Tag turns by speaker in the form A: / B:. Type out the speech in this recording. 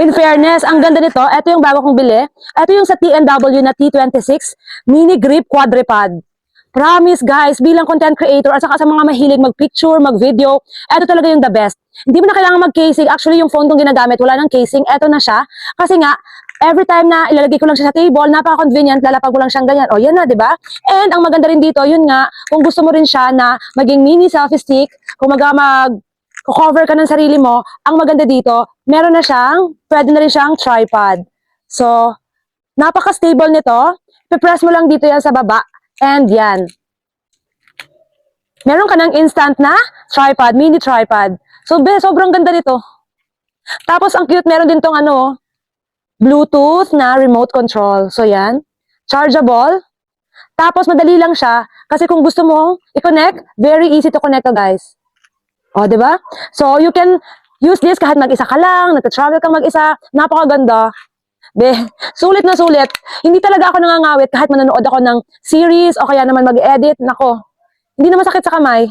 A: In fairness, ang ganda nito. Ito yung bago kong bili. Ito yung sa TNW na T26 Mini Grip Quadripod. Promise guys, bilang content creator at saka sa mga mahilig mag-picture, mag-video, ito talaga yung the best. Hindi mo na kailangan mag-casing. Actually, yung phone kong ginagamit, wala nang casing. Ito na siya. Kasi nga, every time na ilalagay ko lang siya sa table, napaka-convenient, lalapag ko lang siyang ganyan. O, yan na, di ba? And ang maganda rin dito, yun nga, kung gusto mo rin siya na maging mini selfie stick, kung cover ka ng sarili mo, ang maganda dito, meron na siyang, pwede na rin siyang tripod. So, napaka-stable nito. Pipress mo lang dito yan sa baba. And yan. Meron ka ng instant na tripod, mini tripod. So, sobrang ganda nito. Tapos, ang cute, meron din tong Bluetooth na remote control. So, yan. Chargeable. Tapos, madali lang siya. Kasi kung gusto mo i-connect, very easy to connect to, guys. O, diba? So, you can use this kahit mag-isa ka lang, nagta-travel kang mag-isa. Napakaganda. Sulit na sulit. Hindi talaga ako nangangawit kahit manonood ako ng series o kaya naman mag-edit. Nako, hindi na masakit sa kamay.